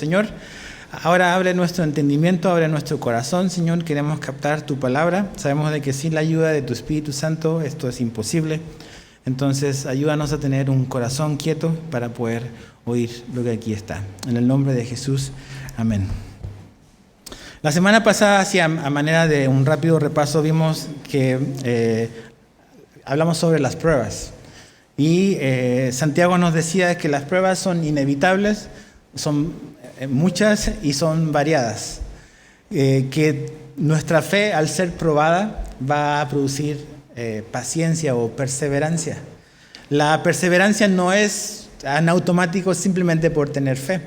Señor, ahora abre nuestro entendimiento, abre nuestro corazón, Señor. Queremos captar tu palabra. Sabemos de que sin la ayuda de tu Espíritu Santo esto es imposible. Entonces, ayúdanos a tener un corazón quieto para poder oír lo que aquí está. En el nombre de Jesús, amén. La semana pasada, a manera de un rápido repaso, vimos que hablamos sobre las pruebas. Y Santiago nos decía que las pruebas son inevitables, son muchas y son variadas. Que nuestra fe, al ser probada, va a producir paciencia o perseverancia. La perseverancia no es en automático simplemente por tener fe.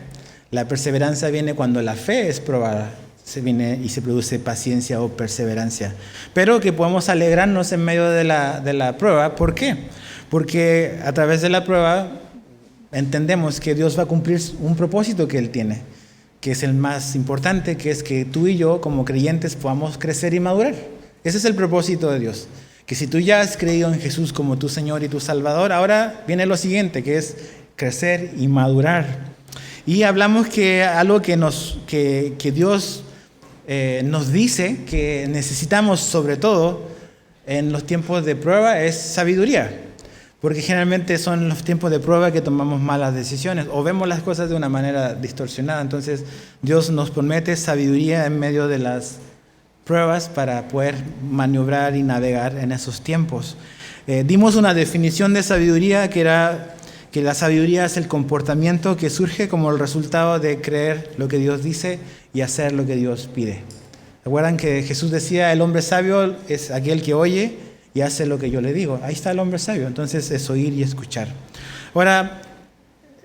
La perseverancia viene cuando la fe es probada. Se viene y se produce paciencia o perseverancia. Pero que podemos alegrarnos en medio de la prueba. ¿Por qué? Porque a través de la prueba entendemos que Dios va a cumplir un propósito que Él tiene, que es el más importante, que es que tú y yo, como creyentes, podamos crecer y madurar. Ese es el propósito de Dios. Que si tú ya has creído en Jesús como tu Señor y tu Salvador, ahora viene lo siguiente, que es crecer y madurar. Y hablamos que algo que Dios nos dice que necesitamos, sobre todo en los tiempos de prueba, es sabiduría. Porque generalmente son los tiempos de prueba que tomamos malas decisiones o vemos las cosas de una manera distorsionada. Entonces Dios nos promete sabiduría en medio de las pruebas para poder maniobrar y navegar en esos tiempos. Dimos una definición de sabiduría que era que la sabiduría es el comportamiento que surge como el resultado de creer lo que Dios dice y hacer lo que Dios pide. ¿Recuerdan que Jesús decía, el hombre sabio es aquel que oye y hace lo que yo le digo? Ahí está el hombre sabio. Entonces es oír y escuchar. Ahora,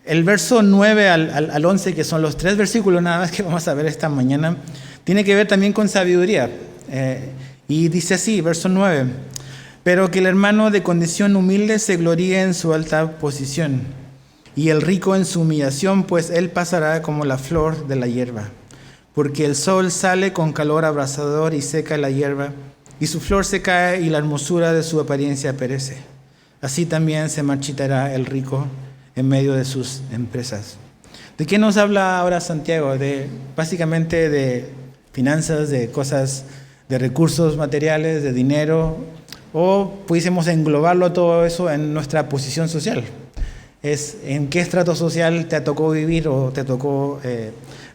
el verso 9 al 11, que son los 3 versículos nada más que vamos a ver esta mañana, tiene que ver también con sabiduría. Y dice así, verso 9, pero que el hermano de condición humilde se gloríe en su alta posición, y el rico en su humillación, pues él pasará como la flor de la hierba. Porque el sol sale con calor abrasador y seca la hierba, y su flor se cae y la hermosura de su apariencia perece. Así también se marchitará el rico en medio de sus empresas. ¿De qué nos habla ahora Santiago? Básicamente de finanzas, de cosas, de recursos materiales, de dinero, o pudiésemos englobarlo todo eso en nuestra posición social. Es en qué estrato social te tocó vivir o te tocó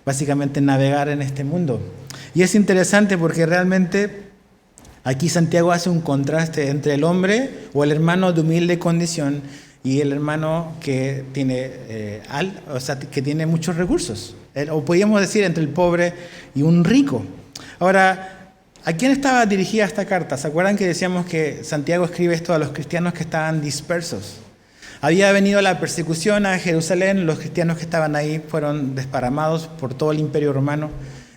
básicamente navegar en este mundo. Y es interesante porque realmente aquí Santiago hace un contraste entre el hombre o el hermano de humilde condición y el hermano que tiene, que tiene muchos recursos. O podríamos decir entre el pobre y un rico. Ahora, ¿a quién estaba dirigida esta carta? ¿Se acuerdan que decíamos que Santiago escribe esto a los cristianos que estaban dispersos? Había venido la persecución a Jerusalén, los cristianos que estaban ahí fueron desparramados por todo el imperio romano.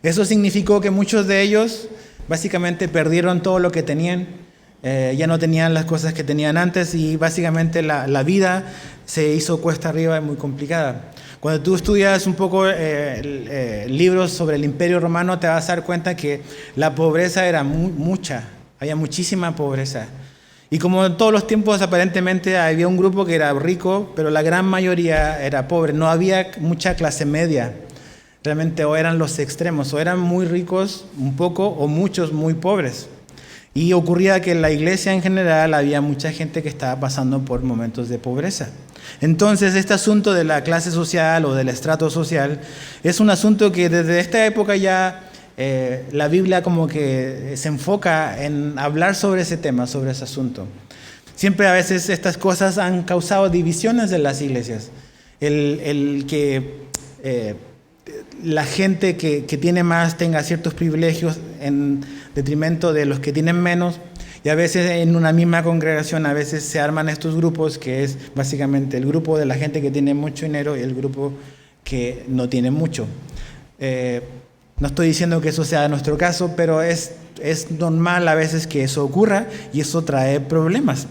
Eso significó que muchos de ellos básicamente perdieron todo lo que tenían, ya no tenían las cosas que tenían antes y básicamente la vida se hizo cuesta arriba y muy complicada. Cuando tú estudias un poco libros sobre el imperio romano te vas a dar cuenta que la pobreza era mucha, había muchísima pobreza. Y como en todos los tiempos aparentemente había un grupo que era rico, pero la gran mayoría era pobre, no había mucha clase media. Realmente o eran los extremos, o eran muy ricos un poco, o muchos muy pobres. Y ocurría que en la iglesia en general había mucha gente que estaba pasando por momentos de pobreza. Entonces este asunto de la clase social o del estrato social es un asunto que desde esta época ya la Biblia como que se enfoca en hablar sobre ese tema, sobre ese asunto. Siempre a veces estas cosas han causado divisiones en las iglesias. El que la gente que tiene más tenga ciertos privilegios en detrimento de los que tienen menos, y a veces en una misma congregación a veces se arman estos grupos que es básicamente el grupo de la gente que tiene mucho dinero y el grupo que no tiene mucho. No estoy diciendo que eso sea nuestro caso, pero es normal a veces que eso ocurra y eso trae problemas.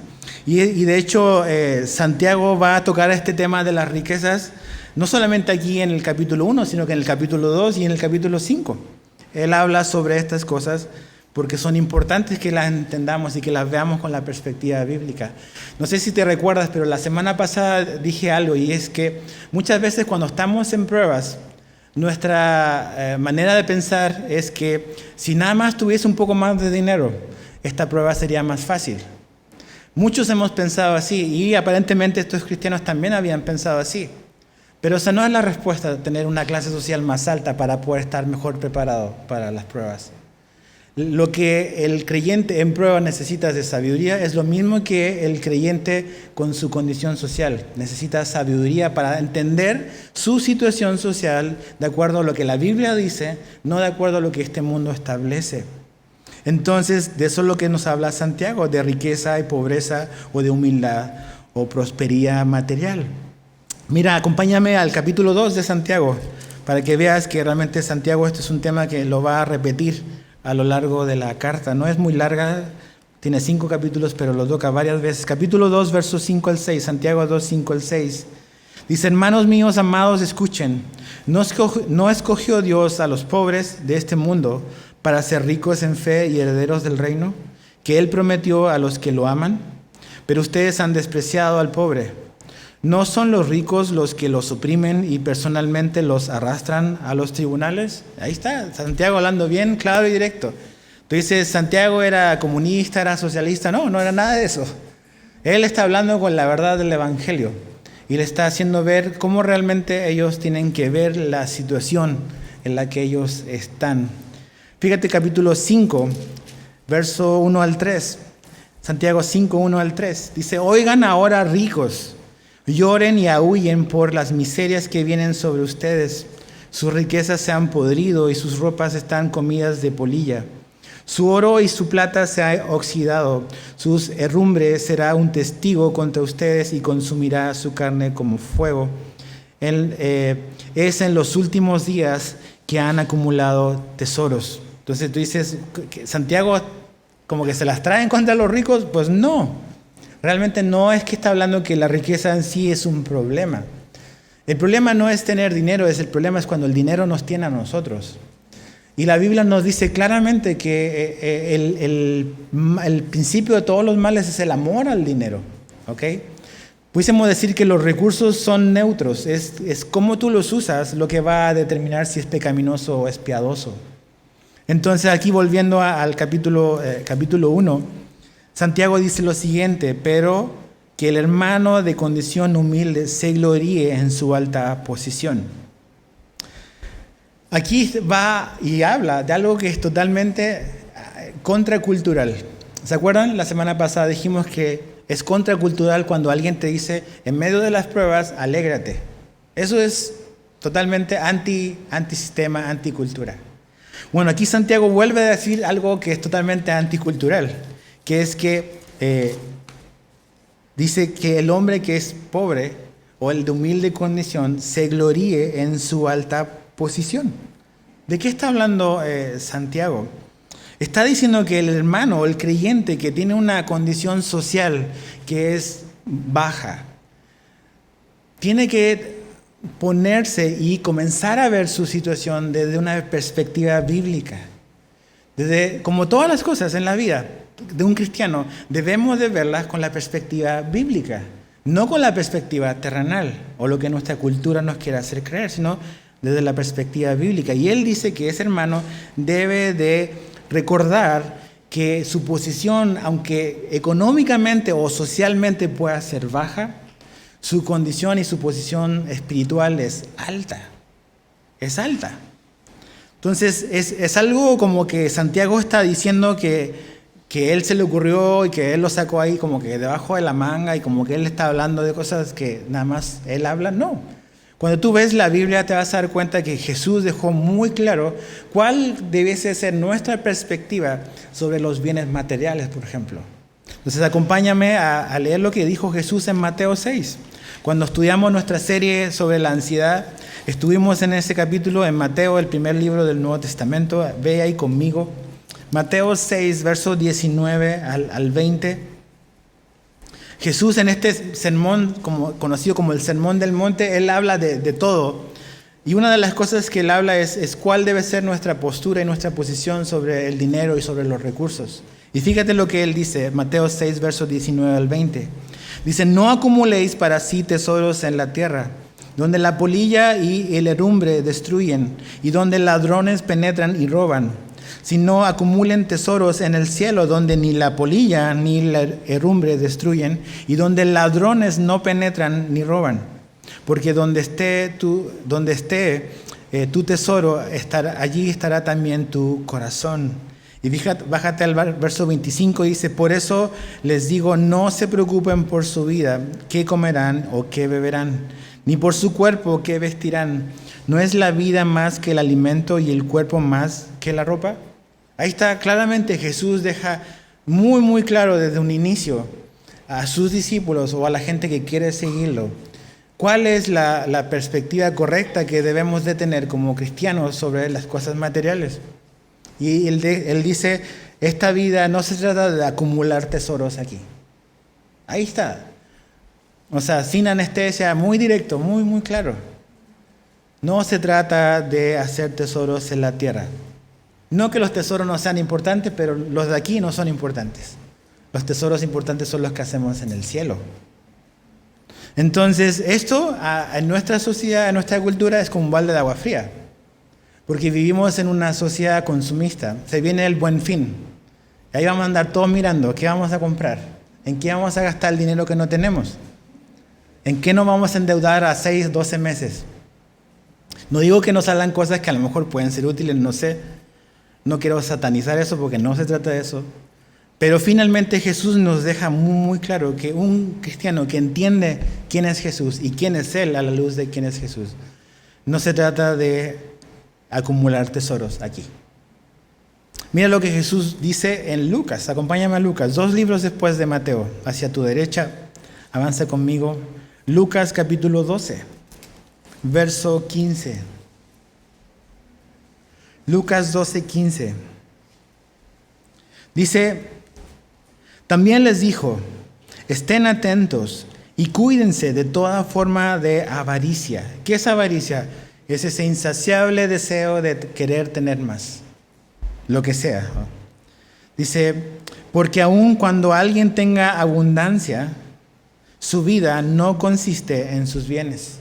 Y de hecho Santiago va a tocar este tema de las riquezas no solamente aquí en el capítulo 1, sino que en el capítulo 2 y en el capítulo 5. Él habla sobre estas cosas porque son importantes que las entendamos y que las veamos con la perspectiva bíblica. No sé si te recuerdas, pero la semana pasada dije algo, y es que muchas veces cuando estamos en pruebas, Nuestra manera de pensar es que si nada más tuviese un poco más de dinero, esta prueba sería más fácil. Muchos hemos pensado así y aparentemente estos cristianos también habían pensado así. Pero esa no es la respuesta, tener una clase social más alta para poder estar mejor preparado para las pruebas. Lo que el creyente en prueba necesita de sabiduría es lo mismo que el creyente con su condición social. Necesita sabiduría para entender su situación social de acuerdo a lo que la Biblia dice, no de acuerdo a lo que este mundo establece. Entonces, de eso es lo que nos habla Santiago, de riqueza y pobreza o de humildad o prosperidad material. Mira, acompáñame al capítulo 2 de Santiago para que veas que realmente Santiago este es un tema que lo va a repetir a lo largo de la carta. No es muy larga, tiene 5 capítulos, pero lo toca varias veces. Capítulo 2, versos 5 al 6, Santiago 2, 5 al 6. Dice, hermanos míos amados, escuchen. No escogió Dios a los pobres de este mundo para ser ricos en fe y herederos del reino, que Él prometió a los que lo aman. Pero ustedes han despreciado al pobre. ¿No son los ricos los que los oprimen y personalmente los arrastran a los tribunales? Ahí está, Santiago hablando bien claro y directo. Tú dices, Santiago era comunista, era socialista. No, no era nada de eso. Él está hablando con la verdad del Evangelio y le está haciendo ver cómo realmente ellos tienen que ver la situación en la que ellos están. Fíjate capítulo 5, verso 1 al 3. Santiago 5, 1 al 3. Dice, oigan ahora ricos. Lloren y aúllen por las miserias que vienen sobre ustedes. Sus riquezas se han podrido y sus ropas están comidas de polilla. Su oro y su plata se ha oxidado. Sus herrumbres será un testigo contra ustedes y consumirá su carne como fuego. Es en los últimos días que han acumulado tesoros. Entonces tú dices, Santiago como que se las traen contra los ricos. Pues no. Realmente no es que está hablando que la riqueza en sí es un problema. El problema no es tener dinero, el problema es cuando el dinero nos tiene a nosotros. Y la Biblia nos dice claramente que el principio de todos los males es el amor al dinero. ¿Okay? Pudiésemos decir que los recursos son neutros, es cómo tú los usas lo que va a determinar si es pecaminoso o es piadoso. Entonces aquí volviendo al capítulo 1, Santiago dice lo siguiente, pero que el hermano de condición humilde se gloríe en su alta posición. Aquí va y habla de algo que es totalmente contracultural. ¿Se acuerdan? La semana pasada dijimos que es contracultural cuando alguien te dice, en medio de las pruebas, alégrate. Eso es totalmente antisistema, anticultura. Bueno, aquí Santiago vuelve a decir algo que es totalmente anticultural, que es que dice que el hombre que es pobre o el de humilde condición se gloríe en su alta posición. ¿De qué está hablando Santiago? Está diciendo que el hermano o el creyente que tiene una condición social que es baja, tiene que ponerse y comenzar a ver su situación desde una perspectiva bíblica. Como todas las cosas en la vida de un cristiano, debemos de verlas con la perspectiva bíblica, no con la perspectiva terrenal o lo que nuestra cultura nos quiere hacer creer, sino desde la perspectiva bíblica. Y él dice que ese hermano debe de recordar que su posición, aunque económicamente o socialmente pueda ser baja, su condición y su posición espiritual es alta. Es alta. Entonces es algo como que Santiago está diciendo que él se le ocurrió y que él lo sacó ahí como que debajo de la manga y como que él está hablando de cosas que nada más él habla. No. Cuando tú ves la Biblia te vas a dar cuenta que Jesús dejó muy claro cuál debiese ser nuestra perspectiva sobre los bienes materiales, por ejemplo. Entonces acompáñame a leer lo que dijo Jesús en Mateo 6. Cuando estudiamos nuestra serie sobre la ansiedad, estuvimos en ese capítulo en Mateo, el primer libro del Nuevo Testamento. Ve ahí conmigo. Mateo 6, versos 19 al 20. Jesús en este sermón, conocido como el Sermón del Monte, Él habla de todo. Y una de las cosas que Él habla es cuál debe ser nuestra postura y nuestra posición sobre el dinero y sobre los recursos. Y fíjate lo que Él dice, Mateo 6, versos 19 al 20. Dice, no acumuléis para sí tesoros en la tierra, donde la polilla y el herrumbre destruyen, y donde ladrones penetran y roban, sino acumulen tesoros en el cielo, donde ni la polilla ni la herrumbre destruyen, y donde ladrones no penetran ni roban. Porque donde esté tu tesoro, allí estará también tu corazón. Y bájate al verso 25, dice: por eso les digo, no se preocupen por su vida, qué comerán o qué beberán, ni por su cuerpo, qué vestirán. ¿No es la vida más que el alimento y el cuerpo más que la ropa? Ahí está claramente. Jesús deja muy, muy claro desde un inicio a sus discípulos o a la gente que quiere seguirlo cuál es la perspectiva correcta que debemos de tener como cristianos sobre las cosas materiales. Y él dice, esta vida no se trata de acumular tesoros aquí. Ahí está. O sea, sin anestesia, muy directo, muy, muy claro. No se trata de hacer tesoros en la tierra. No que los tesoros no sean importantes, pero los de aquí no son importantes. Los tesoros importantes son los que hacemos en el cielo. Entonces, esto en nuestra sociedad, en nuestra cultura, es como un balde de agua fría. Porque vivimos en una sociedad consumista. Se viene el Buen Fin. Y ahí vamos a andar todos mirando qué vamos a comprar, en qué vamos a gastar el dinero que no tenemos, en qué nos vamos a endeudar a 6, 12 meses. No digo que nos salgan cosas que a lo mejor pueden ser útiles, no sé. No quiero satanizar eso porque no se trata de eso. Pero finalmente Jesús nos deja muy, muy claro que un cristiano que entiende quién es Jesús y quién es Él a la luz de quién es Jesús, no se trata de acumular tesoros aquí. Mira lo que Jesús dice en Lucas. Acompáñame a Lucas, 2 libros después de Mateo. Hacia tu derecha, avanza conmigo. Lucas capítulo 12, verso 15. Lucas 12, 15. Dice: también les dijo, estén atentos y cuídense de toda forma de avaricia. ¿Qué es avaricia? Es ese insaciable deseo de querer tener más, lo que sea. Dice, porque aun cuando alguien tenga abundancia, su vida no consiste en sus bienes.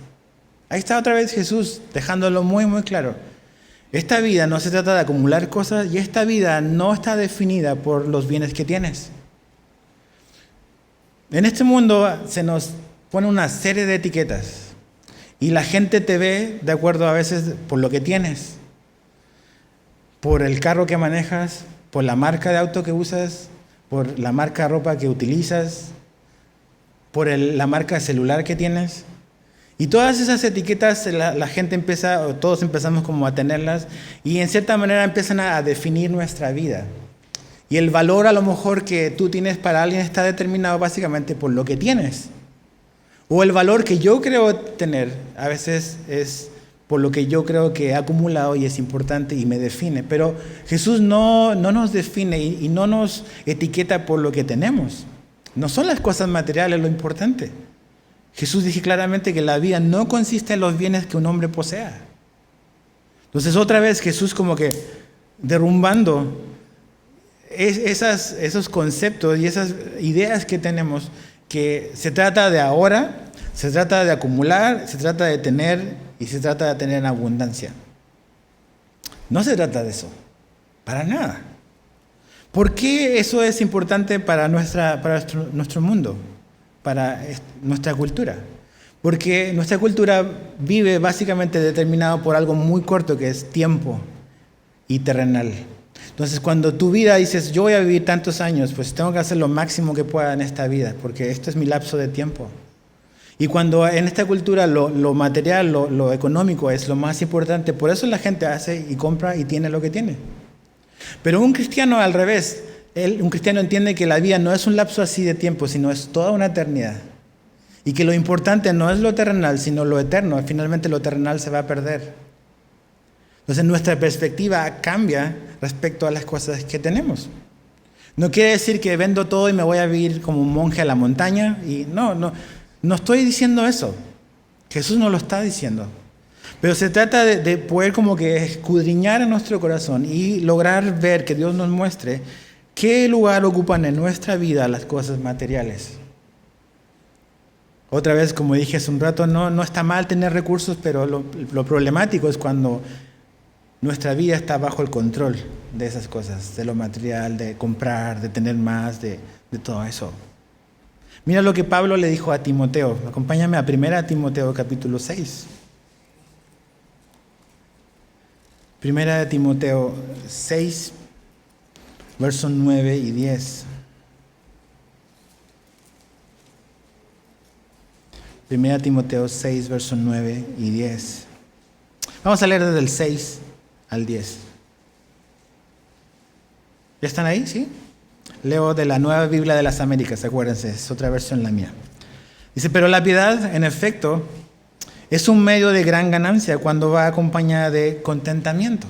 Ahí está otra vez Jesús, dejándolo muy, muy claro. Esta vida no se trata de acumular cosas y esta vida no está definida por los bienes que tienes. En este mundo se nos pone una serie de etiquetas y la gente te ve de acuerdo a veces por lo que tienes, por el carro que manejas, por la marca de auto que usas, por la marca de ropa que utilizas, por la marca de celular que tienes. Y todas esas etiquetas la gente empieza, o todos empezamos como a tenerlas, y en cierta manera empiezan a definir nuestra vida. Y el valor a lo mejor que tú tienes para alguien está determinado básicamente por lo que tienes. O el valor que yo creo tener a veces es por lo que yo creo que he acumulado y es importante y me define. Pero Jesús no nos define y no nos etiqueta por lo que tenemos. No son las cosas materiales lo importante. Jesús dice claramente que la vida no consiste en los bienes que un hombre posea. Entonces otra vez Jesús como que derrumbando esos conceptos y esas ideas que tenemos, que se trata de ahora, se trata de acumular, se trata de tener y se trata de tener en abundancia. No se trata de eso, para nada. ¿Por qué eso es importante para nuestro mundo, para nuestra cultura? Porque nuestra cultura vive básicamente determinado por algo muy corto que es tiempo y terrenal. Entonces, cuando tu vida dices, yo voy a vivir tantos años, pues tengo que hacer lo máximo que pueda en esta vida, porque esto es mi lapso de tiempo. Y cuando en esta cultura lo material, lo económico es lo más importante, por eso la gente hace y compra y tiene lo que tiene. Pero un cristiano al revés, un cristiano entiende que la vida no es un lapso así de tiempo, sino es toda una eternidad. Y que lo importante no es lo terrenal, sino lo eterno. Finalmente lo terrenal se va a perder. Entonces nuestra perspectiva cambia respecto a las cosas que tenemos. No quiere decir que vendo todo y me voy a vivir como un monje a la montaña. Y no estoy diciendo eso. Jesús no lo está diciendo. Pero se trata de poder como que escudriñar en nuestro corazón y lograr ver que Dios nos muestre qué lugar ocupan en nuestra vida las cosas materiales. Otra vez, como dije hace un rato, no está mal tener recursos, pero lo problemático es cuando nuestra vida está bajo el control de esas cosas, de lo material, de comprar, de tener más, de todo eso. Mira lo que Pablo le dijo a Timoteo. Acompáñame a 1 Timoteo capítulo 6. 1 Timoteo 6, versos 9 y 10. 1 Timoteo 6, versos 9 y 10. Vamos a leer desde el 6 al 10. ¿Ya están ahí? ¿Sí? Leo de la Nueva Biblia de las Américas, acuérdense, es otra versión la mía. Dice, pero la piedad, en efecto, es un medio de gran ganancia cuando va acompañada de contentamiento.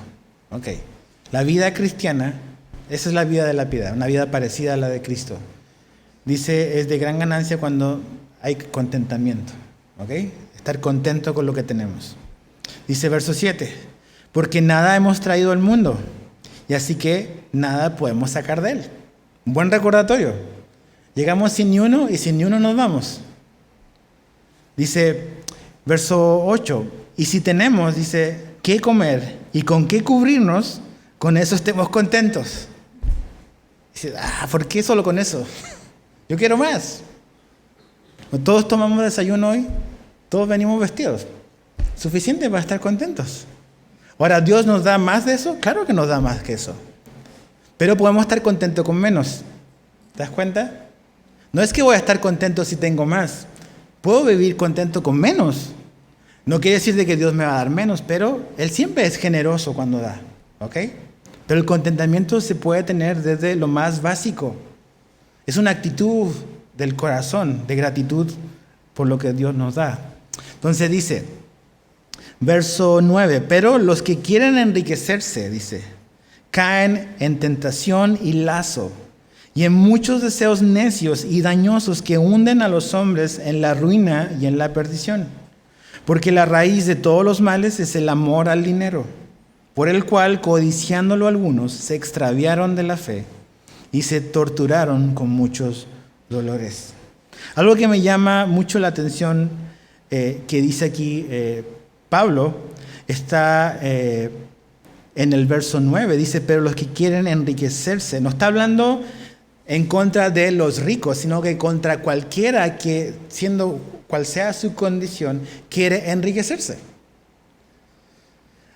Ok, la vida cristiana, esa es la vida de la piedad, una vida parecida a la de Cristo. Dice, es de gran ganancia cuando hay contentamiento. Ok, estar contento con lo que tenemos. Dice verso 7, porque nada hemos traído al mundo, y así que nada podemos sacar de él. Un buen recordatorio. Llegamos sin ni uno y sin ni uno nos vamos. Dice, verso 8, y si tenemos, dice, qué comer y con qué cubrirnos, con eso estemos contentos. Dice, ¿por qué solo con eso? Yo quiero más. Todos tomamos desayuno hoy, todos venimos vestidos. Suficiente para estar contentos. Ahora, ¿Dios nos da más de eso? Claro que nos da más que eso. Pero podemos estar contentos con menos. ¿Te das cuenta? No es que voy a estar contento si tengo más. Puedo vivir contento con menos. No quiere decir de que Dios me va a dar menos, pero Él siempre es generoso cuando da. ¿Ok? Pero el contentamiento se puede tener desde lo más básico. Es una actitud del corazón, de gratitud por lo que Dios nos da. Entonces dice, verso 9, pero los que quieren enriquecerse, dice, caen en tentación y lazo, y en muchos deseos necios y dañosos que hunden a los hombres en la ruina y en la perdición. Porque la raíz de todos los males es el amor al dinero, por el cual, codiciándolo algunos, se extraviaron de la fe y se torturaron con muchos dolores. Algo que me llama mucho la atención que dice aquí Pablo está en el verso 9. Dice, pero los que quieren enriquecerse. No está hablando en contra de los ricos, sino que contra cualquiera que, siendo cual sea su condición, quiere enriquecerse.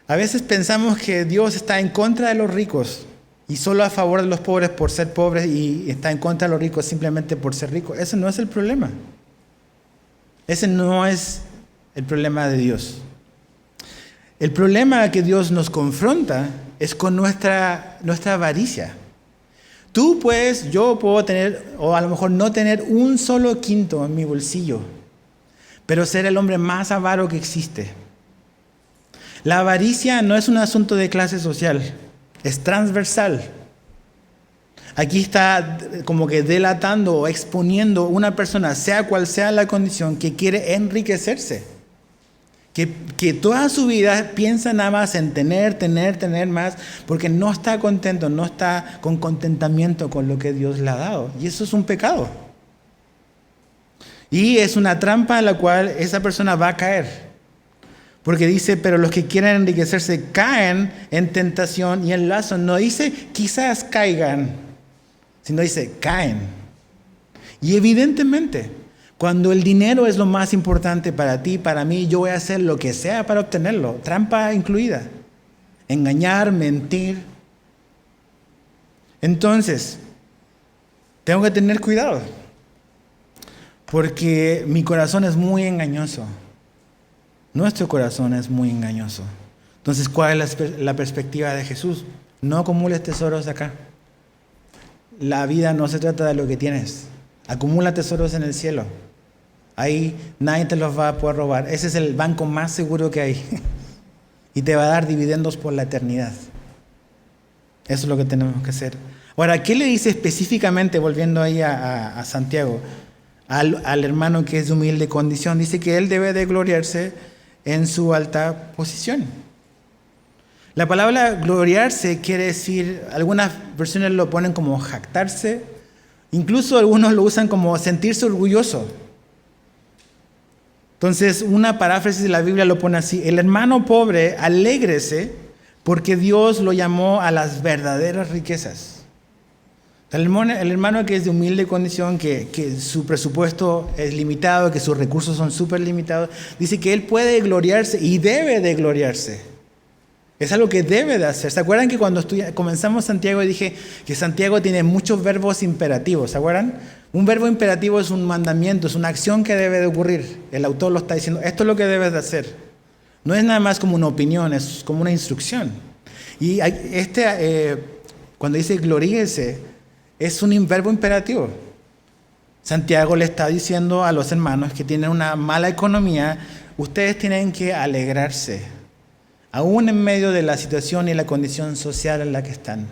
A veces pensamos que Dios está en contra de los ricos y solo a favor de los pobres por ser pobres, y está en contra de los ricos simplemente por ser ricos. Ese no es el problema. Ese no es el problema de Dios. El problema que Dios nos confronta es con nuestra avaricia. Tú puedes, yo puedo tener, o a lo mejor no tener un solo quinto en mi bolsillo, pero ser el hombre más avaro que existe. La avaricia no es un asunto de clase social, es transversal. Aquí está como que delatando o exponiendo una persona, sea cual sea la condición, que quiere enriquecerse. Que toda su vida piensa nada más en tener más, porque no está contento, no está con contentamiento con lo que Dios le ha dado. Y eso es un pecado. Y es una trampa en la cual esa persona va a caer. Porque dice, pero los que quieren enriquecerse caen en tentación y en lazo. No dice quizás caigan, sino dice caen. Y evidentemente, cuando el dinero es lo más importante para ti, para mí, yo voy a hacer lo que sea para obtenerlo, trampa incluida, engañar, mentir. Entonces, tengo que tener cuidado, porque mi corazón es muy engañoso. Nuestro corazón es muy engañoso. Entonces, ¿cuál es la perspectiva de Jesús? No acumules tesoros acá. La vida no se trata de lo que tienes. Acumula tesoros en el cielo. Ahí nadie te los va a poder robar. Ese es el banco más seguro que hay. Y te va a dar dividendos por la eternidad. Eso es lo que tenemos que hacer. Ahora, ¿qué le dice específicamente, volviendo ahí a Santiago, al hermano que es de humilde condición? Dice que él debe de gloriarse en su alta posición. La palabra gloriarse quiere decir, algunas versiones lo ponen como jactarse, incluso algunos lo usan como sentirse orgulloso. Entonces, una paráfrasis de la Biblia lo pone así: el hermano pobre, alégrese porque Dios lo llamó a las verdaderas riquezas. El hermano que es de humilde condición, que su presupuesto es limitado, que sus recursos son súper limitados, dice que él puede gloriarse y debe de gloriarse. Es algo que debe de hacer. ¿Se acuerdan que cuando comenzamos Santiago dije que Santiago tiene muchos verbos imperativos? ¿Se acuerdan? Un verbo imperativo es un mandamiento, es una acción que debe de ocurrir. El autor lo está diciendo, esto es lo que debes de hacer. No es nada más como una opinión, es como una instrucción. Y cuando dice gloríese, es un verbo imperativo. Santiago le está diciendo a los hermanos que tienen una mala economía, ustedes tienen que alegrarse, aún en medio de la situación y la condición social en la que están.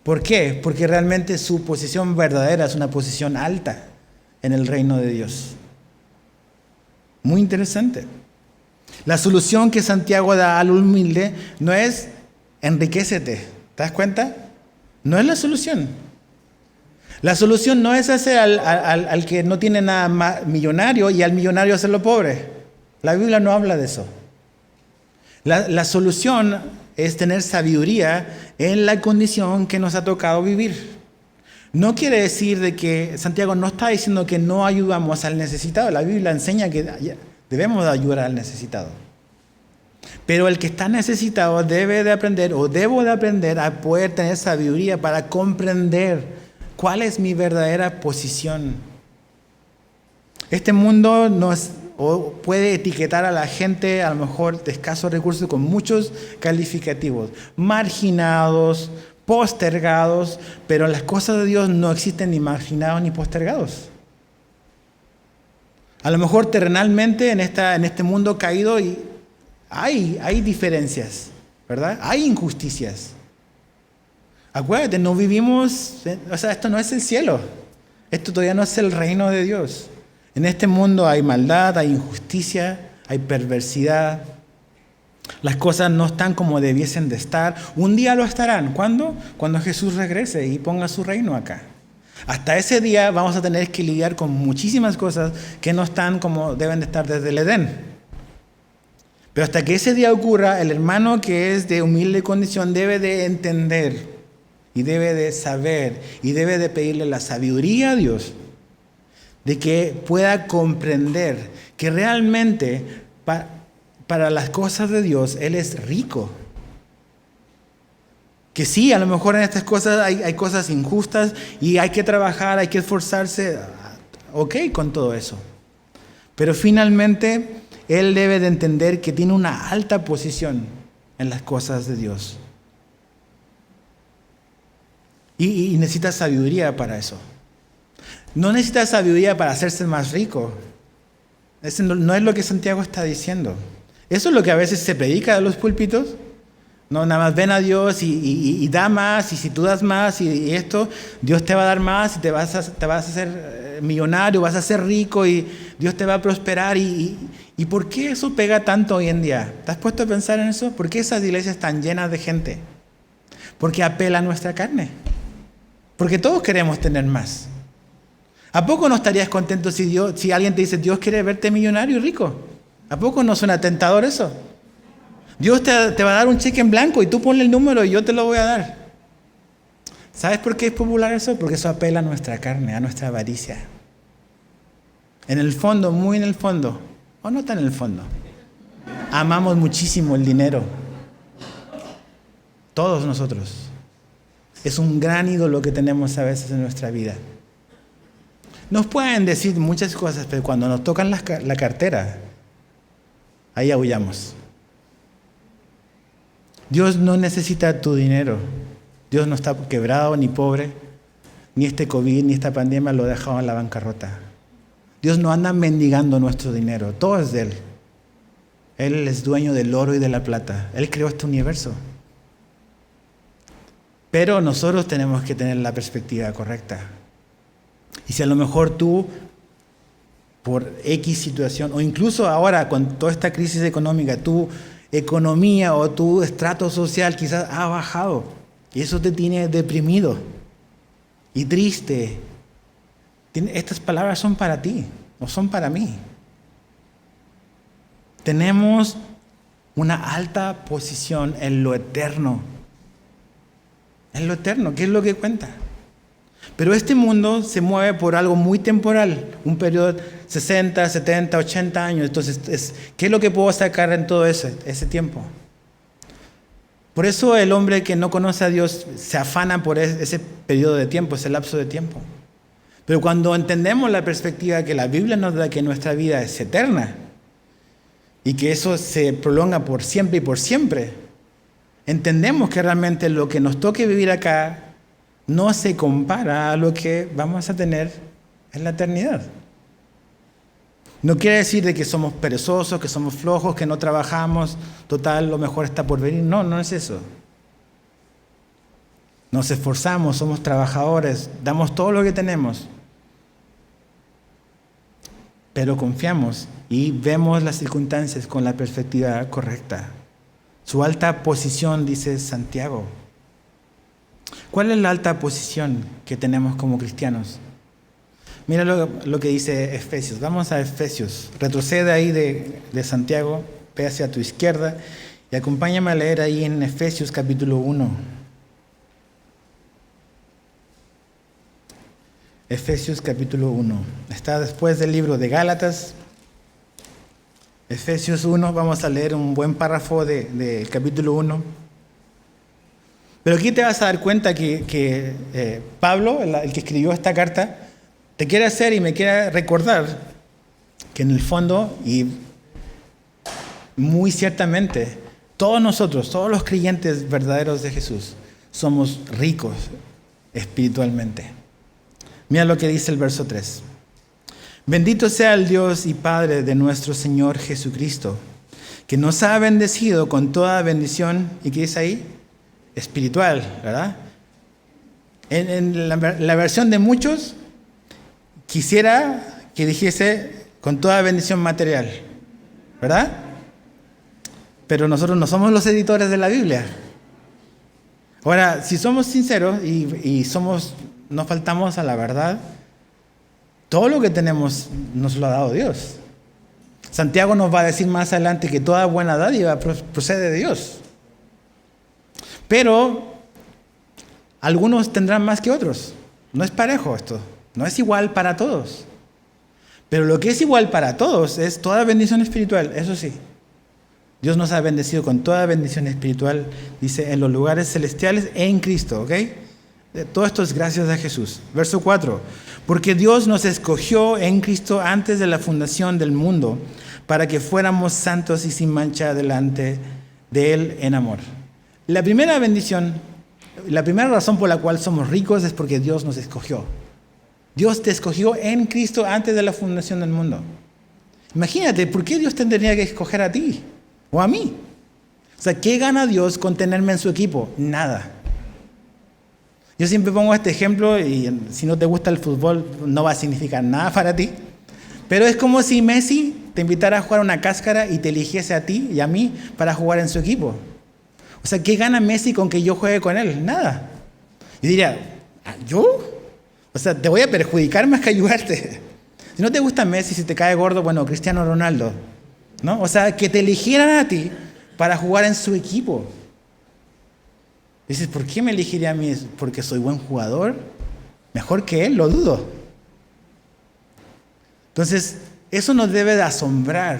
¿Por qué? Porque realmente su posición verdadera es una posición alta en el reino de Dios. Muy interesante. La solución que Santiago da al humilde no es enriquécete. ¿Te das cuenta? No es la solución. La solución no es hacer al que no tiene nada más millonario y al millonario hacerlo pobre. La Biblia no habla de eso. La solución es tener sabiduría en la condición que nos ha tocado vivir. No quiere decir de que Santiago no está diciendo que no ayudamos al necesitado. La Biblia enseña que debemos de ayudar al necesitado. Pero el que está necesitado debe de aprender o debo de aprender a poder tener sabiduría para comprender cuál es mi verdadera posición. Este mundo puede etiquetar a la gente, a lo mejor de escasos recursos, con muchos calificativos. Marginados, postergados, pero las cosas de Dios no existen ni marginados ni postergados. A lo mejor terrenalmente en este mundo caído hay diferencias, ¿verdad? Hay injusticias. Acuérdate, no vivimos, esto no es el cielo. Esto todavía no es el reino de Dios. En este mundo hay maldad, hay injusticia, hay perversidad. Las cosas no están como debiesen de estar. Un día lo estarán. ¿Cuándo? Cuando Jesús regrese y ponga su reino acá. Hasta ese día vamos a tener que lidiar con muchísimas cosas que no están como deben de estar desde el Edén. Pero hasta que ese día ocurra, el hermano que es de humilde condición debe de entender y debe de saber y debe de pedirle la sabiduría a Dios de que pueda comprender que realmente para las cosas de Dios Él es rico. Que sí, a lo mejor en estas cosas hay cosas injustas y hay que trabajar, hay que esforzarse, ok, con todo eso. Pero finalmente Él debe de entender que tiene una alta posición en las cosas de Dios. Y necesita sabiduría para eso. No necesita sabiduría para hacerse más rico. Eso no es lo que Santiago está diciendo. Eso es lo que a veces se predica de los púlpitos. No, nada más ven a Dios y da más, y si tú das más y esto, Dios te va a dar más y te vas a hacer millonario, vas a ser rico y Dios te va a prosperar. ¿Y por qué eso pega tanto hoy en día? ¿Te has puesto a pensar en eso? ¿Por qué esas iglesias están llenas de gente? Porque apela a nuestra carne. Porque todos queremos tener más. ¿A poco no estarías contento si alguien te dice, Dios quiere verte millonario y rico? ¿A poco no suena tentador eso? Dios te va a dar un cheque en blanco y tú ponle el número y yo te lo voy a dar. ¿Sabes por qué es popular eso? Porque eso apela a nuestra carne, a nuestra avaricia. En el fondo, muy en el fondo, o no tan en el fondo, amamos muchísimo el dinero. Todos nosotros. Es un gran ídolo que tenemos a veces en nuestra vida. Nos pueden decir muchas cosas, pero cuando nos tocan la cartera, ahí aullamos. Dios no necesita tu dinero. Dios no está quebrado ni pobre. Ni este COVID, ni esta pandemia lo ha dejado en la bancarrota. Dios no anda mendigando nuestro dinero. Todo es de Él. Él es dueño del oro y de la plata. Él creó este universo. Pero nosotros tenemos que tener la perspectiva correcta. Y si a lo mejor tú, por X situación, o incluso ahora con toda esta crisis económica, tu economía o tu estrato social quizás ha bajado, y eso te tiene deprimido y triste. Estas palabras son para ti, no son para mí. Tenemos una alta posición en lo eterno. En lo eterno, ¿qué es lo que cuenta? Pero este mundo se mueve por algo muy temporal, un periodo de 60, 70, 80 años. Entonces, ¿qué es lo que puedo sacar en todo ese tiempo? Por eso el hombre que no conoce a Dios se afana por ese periodo de tiempo, ese lapso de tiempo. Pero cuando entendemos la perspectiva que la Biblia nos da, que nuestra vida es eterna y que eso se prolonga por siempre y por siempre, entendemos que realmente lo que nos toque vivir acá no se compara a lo que vamos a tener en la eternidad. No quiere decir de que somos perezosos, que somos flojos, que no trabajamos, total, lo mejor está por venir. No, no es eso. Nos esforzamos, somos trabajadores, damos todo lo que tenemos. Pero confiamos y vemos las circunstancias con la perspectiva correcta. Su alta posición, dice Santiago. ¿Cuál es la alta posición que tenemos como cristianos? Mira lo que dice Efesios. Vamos a Efesios. Retrocede ahí de Santiago, ve hacia tu izquierda y acompáñame a leer ahí en Efesios capítulo 1. Efesios capítulo 1. Está después del libro de Gálatas. Efesios 1, vamos a leer un buen párrafo del capítulo 1. Pero aquí te vas a dar cuenta que Pablo, el que escribió esta carta, te quiere hacer y me quiere recordar que en el fondo, y muy ciertamente, todos nosotros, todos los creyentes verdaderos de Jesús, somos ricos espiritualmente. Mira lo que dice el verso 3. Bendito sea el Dios y Padre de nuestro Señor Jesucristo, que nos ha bendecido con toda bendición, ¿y qué dice ahí? Espiritual, ¿verdad? En la versión de muchos, quisiera que dijese con toda bendición material, ¿verdad? Pero nosotros no somos los editores de la Biblia. Ahora, si somos sinceros y no faltamos a la verdad, todo lo que tenemos nos lo ha dado Dios. Santiago nos va a decir más adelante que toda buena dádiva procede de Dios. Pero algunos tendrán más que otros. No es parejo esto. No es igual para todos. Pero lo que es igual para todos es toda bendición espiritual, eso sí. Dios nos ha bendecido con toda bendición espiritual, dice, en los lugares celestiales en Cristo, ¿ok? Todo esto es gracias a Jesús. Verso 4. Porque Dios nos escogió en Cristo antes de la fundación del mundo, para que fuéramos santos y sin mancha delante de Él en amor. La primera bendición, la primera razón por la cual somos ricos es porque Dios nos escogió. Dios te escogió en Cristo antes de la fundación del mundo. Imagínate, ¿por qué Dios tendría que escoger a ti o a mí? O sea, ¿qué gana Dios con tenerme en su equipo? Nada. Yo siempre pongo este ejemplo y si no te gusta el fútbol no va a significar nada para ti. Pero es como si Messi te invitara a jugar una cáscara y te eligiese a ti y a mí para jugar en su equipo. O sea, ¿qué gana Messi con que yo juegue con él? Nada. Y diría, ¿yo? O sea, te voy a perjudicar más que ayudarte. Si no te gusta Messi, si te cae gordo, bueno, Cristiano Ronaldo, ¿no? O sea, que te eligieran a ti para jugar en su equipo. Dices, ¿por qué me elegiría a mí? ¿Porque soy buen jugador? Mejor que él, lo dudo. Entonces, eso nos debe de asombrar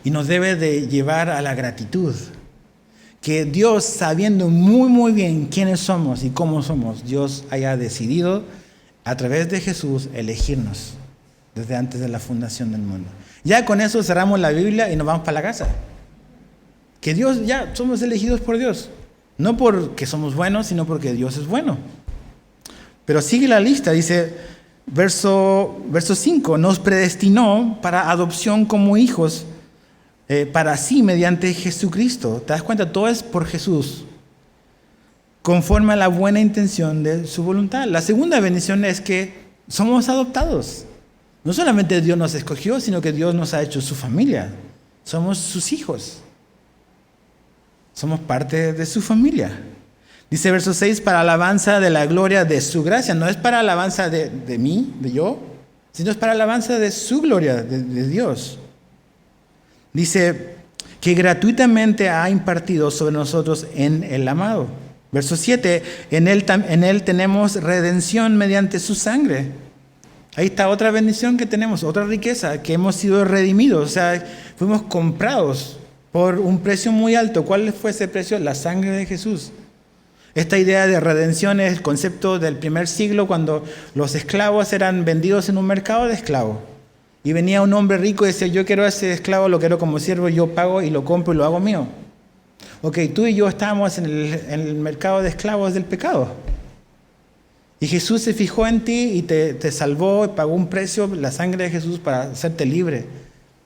y nos debe de llevar a la gratitud. Que Dios, sabiendo muy muy bien quiénes somos y cómo somos, Dios haya decidido a través de Jesús elegirnos desde antes de la fundación del mundo. Ya con eso cerramos la Biblia y nos vamos para la casa. Que Dios, ya somos elegidos por Dios. No porque somos buenos, sino porque Dios es bueno. Pero sigue la lista, dice verso 5, nos predestinó para adopción como hijos para sí mediante Jesucristo. ¿Te das cuenta? Todo es por Jesús, conforme a la buena intención de su voluntad. La segunda bendición es que somos adoptados. No solamente Dios nos escogió, sino que Dios nos ha hecho su familia. Somos sus hijos. Somos parte de su familia. Dice verso 6, para alabanza de la gloria de su gracia. No es para alabanza de mí, de yo, sino es para alabanza de su gloria, de Dios. Dice que gratuitamente ha impartido sobre nosotros en el amado. Verso 7, en él tenemos redención mediante su sangre. Ahí está otra bendición que tenemos, otra riqueza, que hemos sido redimidos, o sea, fuimos comprados por un precio muy alto. ¿Cuál fue ese precio? La sangre de Jesús. Esta idea de redención es el concepto del primer siglo, cuando los esclavos eran vendidos en un mercado de esclavos. Y venía un hombre rico y decía, yo quiero a ese esclavo, lo quiero como siervo, yo pago y lo compro y lo hago mío. Ok, tú y yo estábamos en el mercado de esclavos del pecado. Y Jesús se fijó en ti y te salvó, y pagó un precio, la sangre de Jesús, para hacerte libre.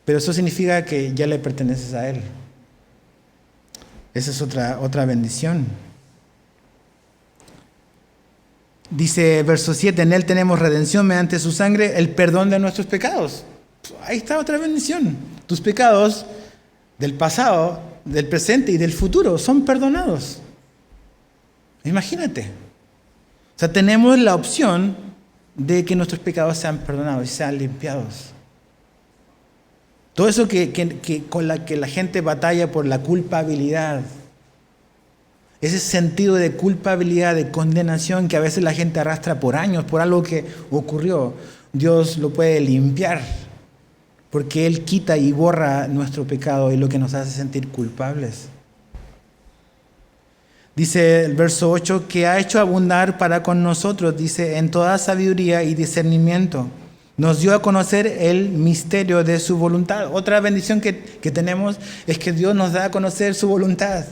Pero eso significa que ya le perteneces a Él. Esa es otra bendición. Dice verso 7, en Él tenemos redención mediante su sangre, el perdón de nuestros pecados. Ahí está otra bendición. Tus pecados del pasado, del presente y del futuro son perdonados. Imagínate. O sea, tenemos la opción de que nuestros pecados sean perdonados y sean limpiados. Todo eso con la que la gente batalla por la culpabilidad. Ese sentido de culpabilidad, de condenación que a veces la gente arrastra por años, por algo que ocurrió, Dios lo puede limpiar, porque Él quita y borra nuestro pecado y lo que nos hace sentir culpables. Dice el verso 8, que ha hecho abundar para con nosotros, dice, en toda sabiduría y discernimiento. Nos dio a conocer el misterio de su voluntad. Otra bendición que tenemos es que Dios nos da a conocer su voluntad.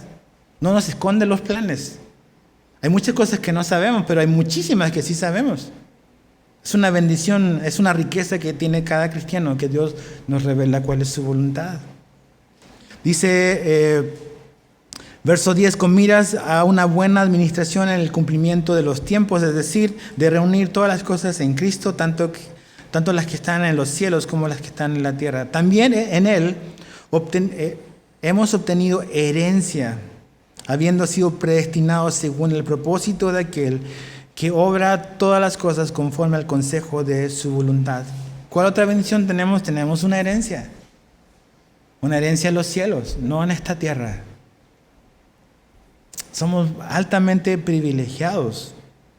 No nos esconde los planes. Hay muchas cosas que no sabemos, pero hay muchísimas que sí sabemos. Es una bendición, es una riqueza que tiene cada cristiano, que Dios nos revela cuál es su voluntad. Dice, verso 10, con miras a una buena administración en el cumplimiento de los tiempos, es decir, de reunir todas las cosas en Cristo, tanto las que están en los cielos como las que están en la tierra. También en Él hemos obtenido herencia, habiendo sido predestinados según el propósito de aquel que obra todas las cosas conforme al consejo de su voluntad. ¿Cuál otra bendición tenemos? Tenemos una herencia en los cielos, no en esta tierra. Somos altamente privilegiados.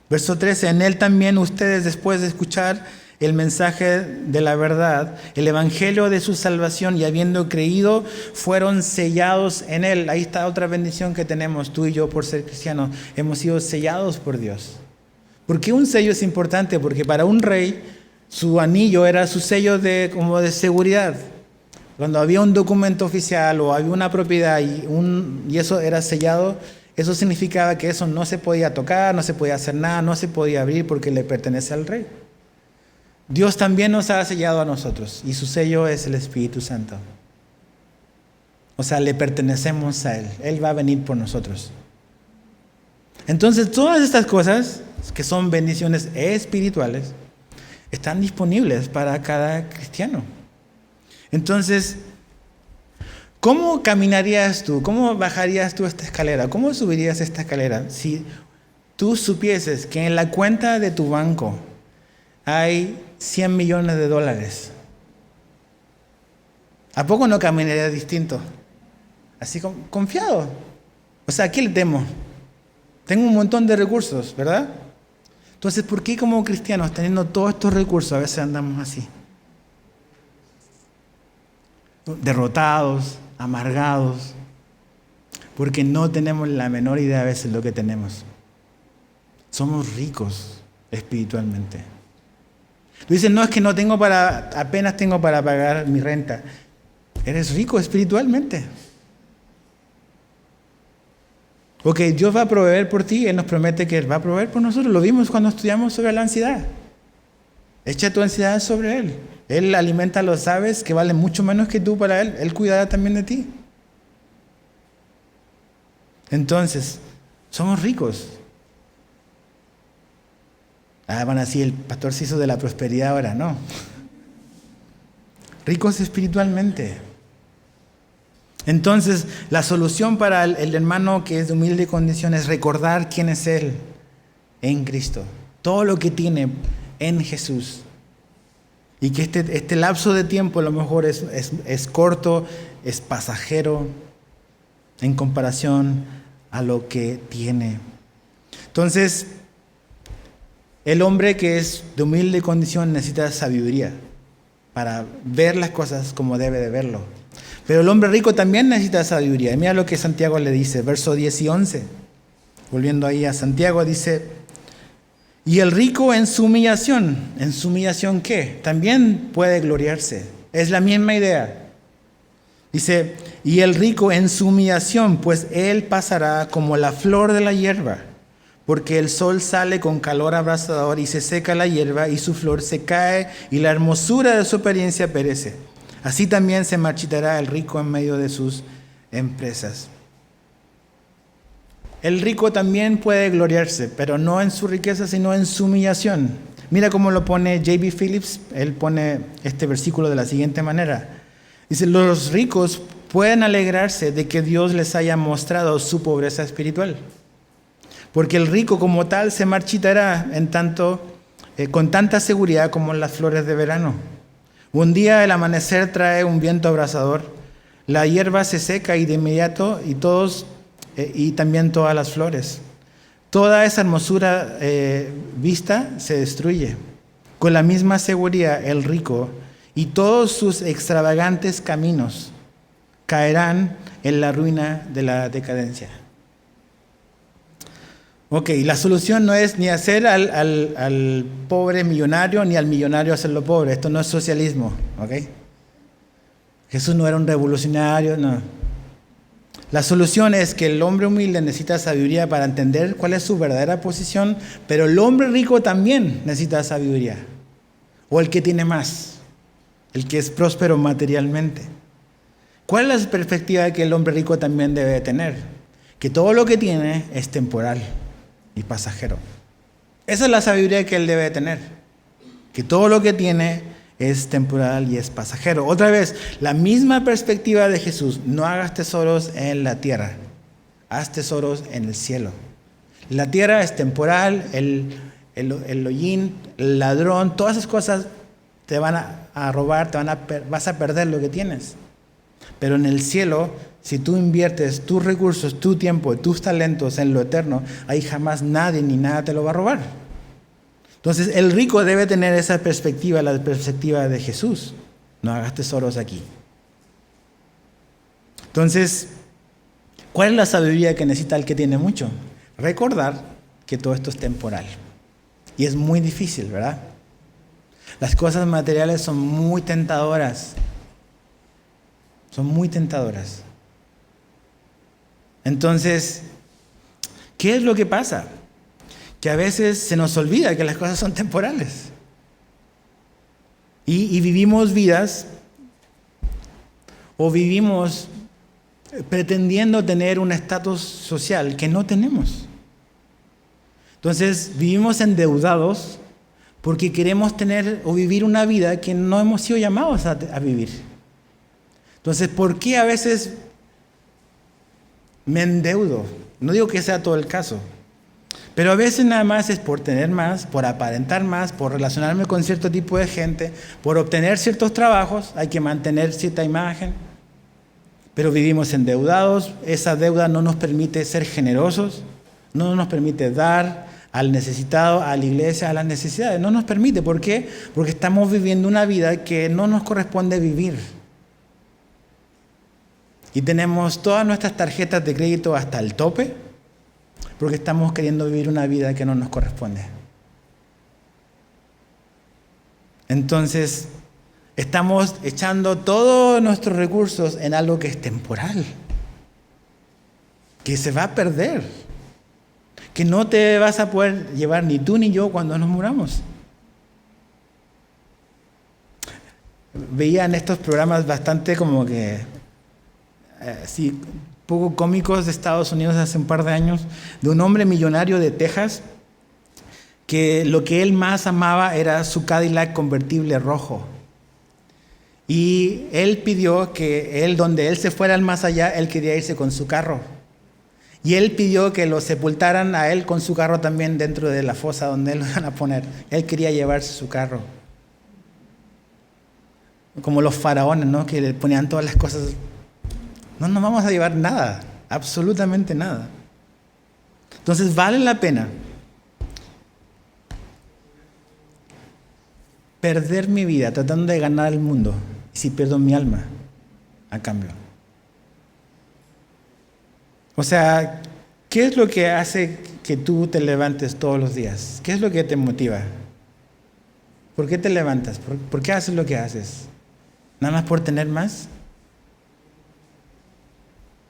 Verso 13, en Él también ustedes, después de escuchar el mensaje de la verdad, el evangelio de su salvación, y habiendo creído, fueron sellados en Él. Ahí está otra bendición que tenemos tú y yo por ser cristianos. Hemos sido sellados por Dios. ¿Por qué un sello es importante? Porque para un rey su anillo era su sello como de seguridad. Cuando había un documento oficial o había una propiedad y eso era sellado, eso significaba que eso no se podía tocar, no se podía hacer nada, no se podía abrir porque le pertenece al rey. Dios también nos ha sellado a nosotros y su sello es el Espíritu Santo. O sea, le pertenecemos a Él. Él va a venir por nosotros. Entonces, todas estas cosas que son bendiciones espirituales están disponibles para cada cristiano. Entonces, ¿cómo caminarías tú? ¿Cómo bajarías tú esta escalera? ¿Cómo subirías esta escalera si tú supieses que en la cuenta de tu banco hay $100 millones? ¿A poco no caminarías distinto? Así confiado. O sea, ¿a qué le temo? Tengo un montón de recursos, ¿verdad? Entonces, ¿por qué como cristianos, teniendo todos estos recursos, a veces andamos así? Derrotados, amargados, porque no tenemos la menor idea a veces lo que tenemos. Somos ricos espiritualmente. Tú dices, no, es que apenas tengo para pagar mi renta. Eres rico espiritualmente. Porque Dios va a proveer por ti, Él nos promete que Él va a proveer por nosotros. Lo vimos cuando estudiamos sobre la ansiedad. Echa tu ansiedad sobre Él. Él alimenta a los aves que valen mucho menos que tú para Él. Él cuidará también de ti. Entonces, somos ricos. Van así, el pastor se hizo de la prosperidad ahora, no. Ricos espiritualmente. Entonces, la solución para el hermano que es de humilde condición es recordar quién es Él en Cristo. Todo lo que tiene en Jesús. Y que este lapso de tiempo a lo mejor es corto, es pasajero en comparación a lo que tiene. Entonces, el hombre que es de humilde condición necesita sabiduría para ver las cosas como debe de verlo. Pero el hombre rico también necesita sabiduría. Y mira lo que Santiago le dice, versos 10 y 11. Volviendo ahí a Santiago, dice: y el rico ¿en su humillación qué? También puede gloriarse. Es la misma idea. Dice: y el rico en su humillación, pues él pasará como la flor de la hierba, porque el sol sale con calor abrasador y se seca la hierba y su flor se cae y la hermosura de su apariencia perece. Así también se marchitará el rico en medio de sus empresas. El rico también puede gloriarse, pero no en su riqueza, sino en su humillación. Mira cómo lo pone J.B. Phillips. Él pone este versículo de la siguiente manera. Dice: los ricos pueden alegrarse de que Dios les haya mostrado su pobreza espiritual, porque el rico como tal se marchitará con tanta seguridad como las flores de verano. Un día el amanecer trae un viento abrasador, la hierba se seca y de inmediato y también todas las flores. Toda esa hermosura vista se destruye. Con la misma seguridad el rico y todos sus extravagantes caminos caerán en la ruina de la decadencia. Ok, la solución no es ni hacer al pobre millonario ni al millonario hacerlo pobre. Esto no es socialismo, ok. Jesús no era un revolucionario, no. La solución es que el hombre humilde necesita sabiduría para entender cuál es su verdadera posición, pero el hombre rico también necesita sabiduría. O el que tiene más, el que es próspero materialmente. ¿Cuál es la perspectiva que el hombre rico también debe tener? Que todo lo que tiene es temporal y pasajero. Esa es la sabiduría que él debe tener. Que todo lo que tiene es temporal y es pasajero. Otra vez, la misma perspectiva de Jesús. No hagas tesoros en la tierra. Haz tesoros en el cielo. La tierra es temporal, el hollín, el ladrón, todas esas cosas te van a robar, vas a perder lo que tienes. Pero en el cielo, si tú inviertes tus recursos, tu tiempo, tus talentos en lo eterno, ahí jamás nadie ni nada te lo va a robar. Entonces el rico debe tener esa perspectiva, la perspectiva de Jesús. No hagas tesoros aquí. Entonces, ¿cuál es la sabiduría que necesita el que tiene mucho? Recordar que todo esto es temporal. Y es muy difícil, ¿verdad? Las cosas materiales son muy tentadoras. Son muy tentadoras. Entonces, ¿qué es lo que pasa? Que a veces se nos olvida que las cosas son temporales. Y vivimos vidas o vivimos pretendiendo tener un estatus social que no tenemos. Entonces vivimos endeudados porque queremos tener o vivir una vida que no hemos sido llamados a vivir. Entonces, ¿por qué a veces me endeudo? No digo que sea todo el caso, pero a veces nada más es por tener más, por aparentar más, por relacionarme con cierto tipo de gente, por obtener ciertos trabajos, hay que mantener cierta imagen. Pero vivimos endeudados, esa deuda no nos permite ser generosos, no nos permite dar al necesitado, a la iglesia, a las necesidades. No nos permite. ¿Por qué? Porque estamos viviendo una vida que no nos corresponde vivir. Y tenemos todas nuestras tarjetas de crédito hasta el tope, porque estamos queriendo vivir una vida que no nos corresponde. Entonces, estamos echando todos nuestros recursos en algo que es temporal, que se va a perder, que no te vas a poder llevar ni tú ni yo cuando nos muramos. Veía en estos programas bastante como que sí, poco cómicos de Estados Unidos hace un par de años, de un hombre millonario de Texas que lo que él más amaba era su Cadillac convertible rojo. Y él pidió que donde él se fuera al más allá, él quería irse con su carro. Y él pidió que lo sepultaran a él con su carro también dentro de la fosa donde él lo iban a poner. Él quería llevarse su carro. como los faraones, ¿no? Que le ponían todas las cosas. No nos vamos a llevar nada, absolutamente nada. Entonces vale la pena perder mi vida tratando de ganar el mundo si pierdo mi alma a cambio. O sea, ¿qué es lo que hace que tú te levantes todos los días? ¿Qué es lo que te motiva? ¿Por qué te levantas? ¿Por qué haces lo que haces? ¿Nada más por tener más?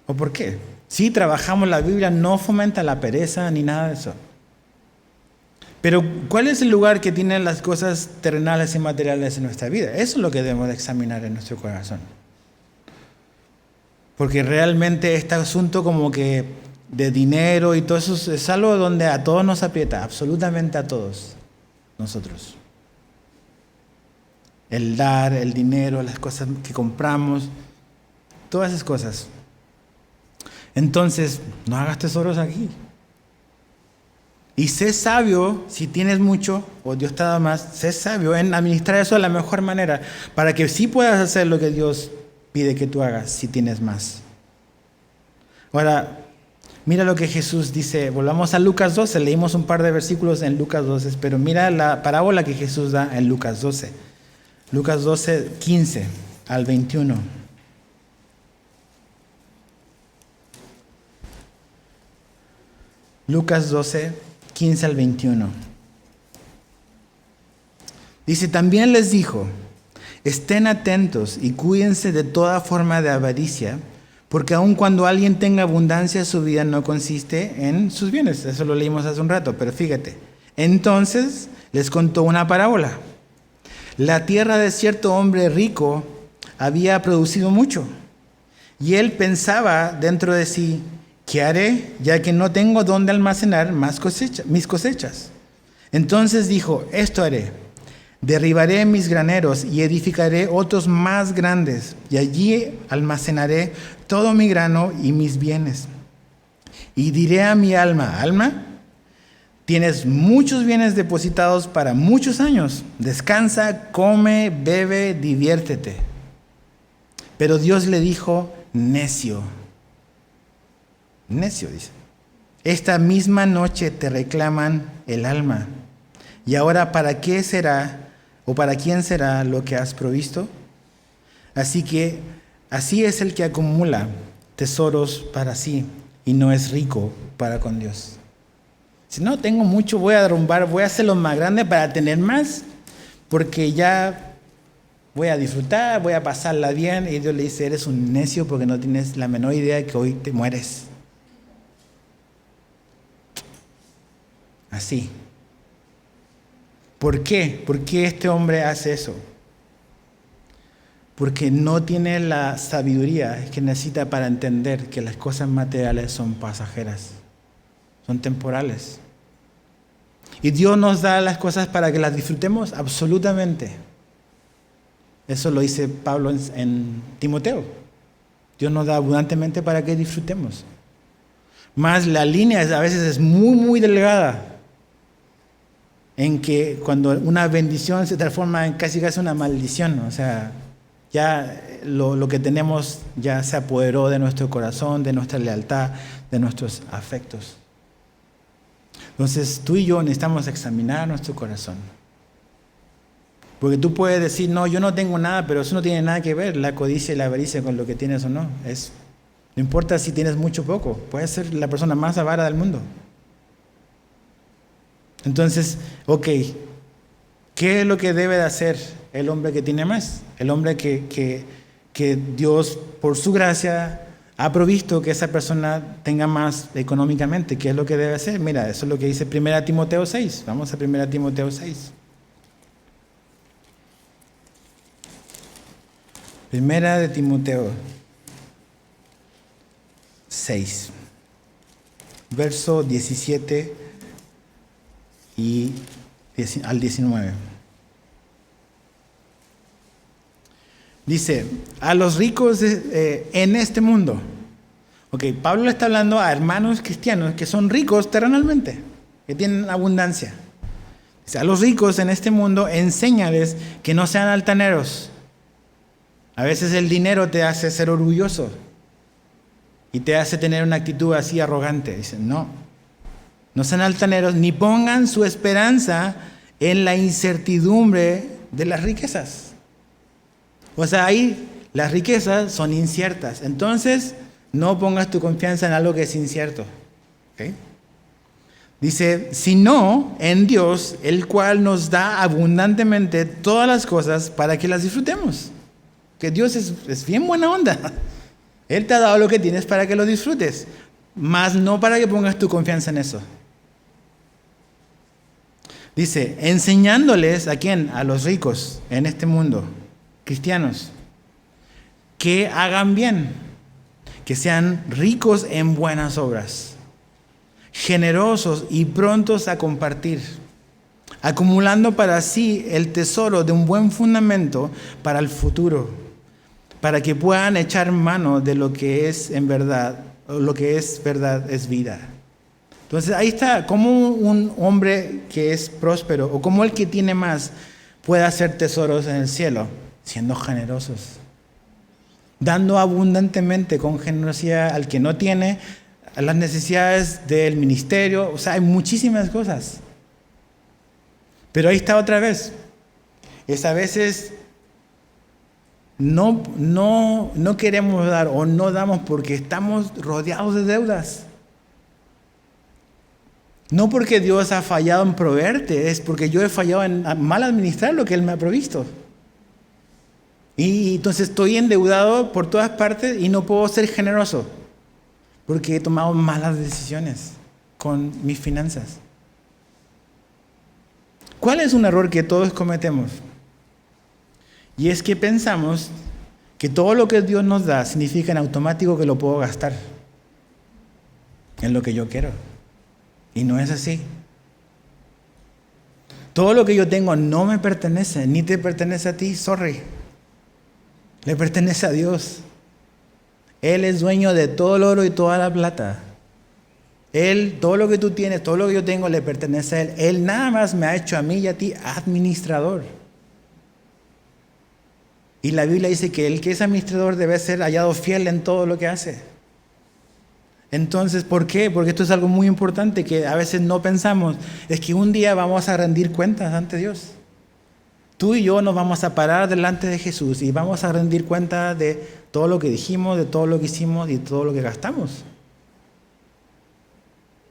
¿O por qué? Sí, trabajamos, la Biblia no fomenta la pereza ni nada de eso. Pero ¿cuál es el lugar que tienen las cosas terrenales y materiales en nuestra vida? Eso es lo que debemos de examinar en nuestro corazón. Porque realmente este asunto como que de dinero y todo eso es algo donde a todos nos aprieta, absolutamente a todos nosotros. El dar, el dinero, las cosas que compramos, todas esas cosas. Entonces, no hagas tesoros aquí. Y sé sabio, si tienes mucho, o Dios te da más, sé sabio en administrar eso de la mejor manera, para que sí puedas hacer lo que Dios pide que tú hagas si tienes más. Ahora, mira lo que Jesús dice. Volvamos a Lucas 12, leímos un par de versículos en Lucas 12, pero mira la parábola que Jesús da en Lucas 12. Lucas 12, 15 al 21. Lucas 12, 15 al 21. Dice, también les dijo, estén atentos y cuídense de toda forma de avaricia, porque aun cuando alguien tenga abundancia, su vida no consiste en sus bienes. Eso lo leímos hace un rato, pero fíjate. Entonces les contó una parábola. La tierra de cierto hombre rico había producido mucho, y él pensaba dentro de sí, ¿qué haré, ya que no tengo dónde almacenar mis cosechas? Entonces dijo, esto haré, derribaré mis graneros y edificaré otros más grandes, y allí almacenaré todo mi grano y mis bienes. Y diré a mi alma, alma, tienes muchos bienes depositados para muchos años, descansa, come, bebe, diviértete. Pero Dios le dijo, necio. Necio, dice. Esta misma noche te reclaman el alma. ¿Y ahora para qué será o para quién será lo que has provisto? Así es el que acumula tesoros para sí y no es rico para con Dios. Si no tengo mucho, voy a derrumbar, voy a hacerlo más grande para tener más, porque ya voy a disfrutar, voy a pasarla bien. Y Dios le dice, eres un necio porque no tienes la menor idea de que hoy te mueres. Así. ¿Por qué? ¿Por qué este hombre hace eso? Porque no tiene la sabiduría que necesita para entender que las cosas materiales son pasajeras, son temporales. Y Dios nos da las cosas para que las disfrutemos absolutamente. Eso lo dice Pablo en Timoteo. Dios nos da abundantemente para que disfrutemos. Más la línea a veces es muy, muy delgada, en que cuando una bendición se transforma en casi una maldición, o sea, ya lo que tenemos ya se apoderó de nuestro corazón, de nuestra lealtad, de nuestros afectos. Entonces tú y yo necesitamos examinar nuestro corazón. Porque tú puedes decir, no, yo no tengo nada, pero eso no tiene nada que ver, la codicia y la avaricia, con lo que tienes o no. No importa si tienes mucho o poco, puedes ser la persona más avara del mundo. Entonces, ok, ¿qué es lo que debe de hacer el hombre que tiene más? El hombre que Dios, por su gracia, ha provisto que esa persona tenga más económicamente. ¿Qué es lo que debe hacer? Mira, eso es lo que dice 1 Timoteo 6. Vamos a 1 Timoteo 6. 1 Timoteo 6, verso 17 al 19. Dice, a los ricos en este mundo. Ok, Pablo le está hablando a hermanos cristianos que son ricos terrenalmente, que tienen abundancia. Dice, a los ricos en este mundo, enséñales que no sean altaneros, A veces el dinero te hace ser orgulloso y te hace tener una actitud así arrogante. Dicen, no sean altaneros ni pongan su esperanza en la incertidumbre de las riquezas. O sea, ahí las riquezas son inciertas. Entonces, no pongas tu confianza en algo que es incierto. ¿Okay? Dice, sino en Dios, el cual nos da abundantemente todas las cosas para que las disfrutemos. Que Dios es bien buena onda. Él te ha dado lo que tienes para que lo disfrutes, mas no para que pongas tu confianza en eso. Dice, enseñándoles ¿a quién? A los ricos en este mundo, cristianos, que hagan bien, que sean ricos en buenas obras, generosos y prontos a compartir, acumulando para sí el tesoro de un buen fundamento para el futuro, para que puedan echar mano de lo que es en verdad, o lo que es verdad es vida. Entonces ahí está, cómo un hombre que es próspero, o cómo el que tiene más, puede hacer tesoros en el cielo, siendo generosos, dando abundantemente con generosidad al que no tiene, a las necesidades del ministerio. O sea, hay muchísimas cosas. Pero ahí está otra vez. Es a veces no queremos dar o no damos porque estamos rodeados de deudas. No porque Dios ha fallado en proveerte, es porque yo he fallado en mal administrar lo que Él me ha provisto. Y entonces estoy endeudado por todas partes y no puedo ser generoso porque he tomado malas decisiones con mis finanzas. ¿Cuál es un error que todos cometemos? Y es que pensamos que todo lo que Dios nos da significa en automático que lo puedo gastar en lo que yo quiero. Y no es así. Todo lo que yo tengo no me pertenece, ni te pertenece a ti, sorry. Le pertenece a Dios. Él es dueño de todo el oro y toda la plata. Él, todo lo que tú tienes, todo lo que yo tengo le pertenece a Él. Él nada más me ha hecho a mí y a ti administrador. Y la Biblia dice que el que es administrador debe ser hallado fiel en todo lo que hace. Entonces, ¿por qué? Porque esto es algo muy importante que a veces no pensamos. Es que un día vamos a rendir cuentas ante Dios. Tú y yo nos vamos a parar delante de Jesús y vamos a rendir cuenta de todo lo que dijimos, de todo lo que hicimos y de todo lo que gastamos.